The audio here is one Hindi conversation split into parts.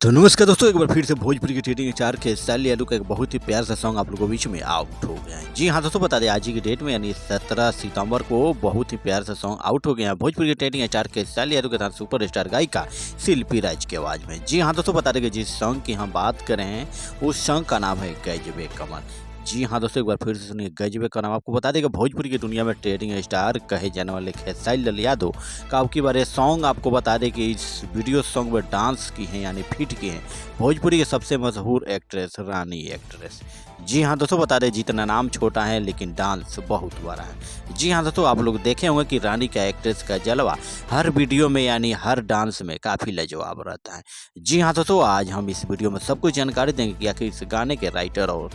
तो नमस्कार दोस्तों, एक बार फिर से भोजपुरी की ट्रेडिंग स्टार के स्टाइल यादव का एक बहुत ही प्यार सा सॉन्ग आप लोगों के बीच में आउट हो गया है। जी हाँ दोस्तों, बता दें आज की डेट में यानी 17 सितंबर को बहुत ही प्यार सा सॉन्ग आउट हो गया है भोजपुरी की ट्रेडिंग स्टार के स्टाइल यादव के साथ सुपर स्टार गायिका शिल्पी राज की आवाज में। जी हाँ दोस्तों, बता दें कि जिस सॉन्ग की हम बात कर रहे हैं उस सॉन्ग का नाम है गजबे कमर। जी हाँ दोस्तों, एक बार फिर से सुनिए गजबे का नाम। आपको बता दें कि भोजपुरी की दुनिया में ट्रेडिंग स्टार कहे जाने वाले खेसारी लाल यादव का अब की बार ये सॉन्ग आपको बता दें कि इस वीडियो सॉन्ग में डांस की हैं यानी फिट की हैं भोजपुरी की सबसे मशहूर एक्ट्रेस रानी एक्ट्रेस। जी हाँ दोस्तों, बता दें जितना नाम छोटा है लेकिन डांस बहुत बड़ा है। जी हाँ दोस्तों, आप लोग देखे होंगे कि रानी का एक्ट्रेस का जलवा हर वीडियो में यानी हर डांस में काफ़ी लाजवाब रहता है। जी हाँ दोस्तों, आज हम इस वीडियो में सब कुछ जानकारी देंगे कि आखिर इस गाने के राइटर और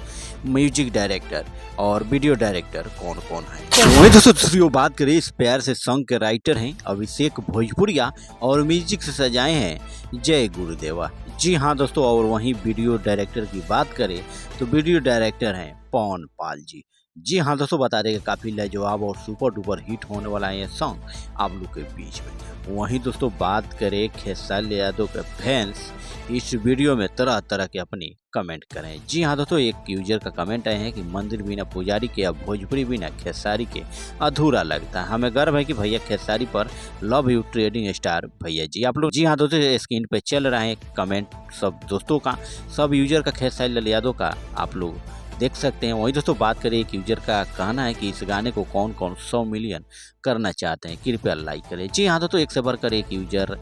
म्यूजिक डायरेक्टर और वीडियो डायरेक्टर कौन कौन है। वही दोस्तों दूसरी ओर बात करें, इस प्यार से सॉन्ग के राइटर हैं अभिषेक भोजपुरिया और म्यूजिक से सजाए हैं जय गुरुदेवा। जी हाँ दोस्तों, और वहीं वीडियो डायरेक्टर की बात करें तो वीडियो डायरेक्टर हैं पवन पाल जी। जी हाँ दोस्तों, बता दें कि काफ़ी लाजवाब और सुपर डुपर हिट होने वाला है ये सॉन्ग आप लोग के बीच में। वहीं दोस्तों बात करें खेसारी यादव के फैंस इस वीडियो में तरह तरह के अपनी कमेंट करें। जी हाँ दोस्तों, एक यूजर का कमेंट आए हैं कि मंदिर बिना पुजारी के अब भोजपुरी बिना खेसारी के अधूरा लगता है। हमें गर्व है कि भैया खेसारी पर लव यू ट्रेडिंग स्टार भैया जी। आप लोग जी हाँ दोस्तों, स्क्रीन पे चल रहा है कमेंट सब दोस्तों का, सब यूजर का खेसारी लाल यादव का आप लोग देख सकते हैं। वही दोस्तों बात करें, एक यूजर का कहना है कि इस गाने को कौन कौन 100 मिलियन करना चाहते हैं, कृपया लाइक करें। जी हाँ दोस्तों, एक से बढ़कर एक यूजर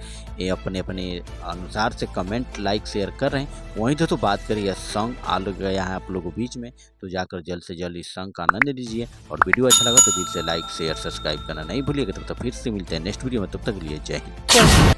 अपने अपने अनुसार से कमेंट लाइक शेयर कर रहे हैं। वहीं दोस्तों बात करें, यह सॉन्ग आ गया है आप लोगों के बीच में, तो जाकर जल्द से जल्द इस सॉन्ग का आनंद लीजिए। और वीडियो अच्छा लगा तो दिल से लाइक शेयर सब्सक्राइब करना नहीं भूलिएगा। तब तक फिर से मिलते हैं नेक्स्ट वीडियो में, तब तक के लिए जय हिंद।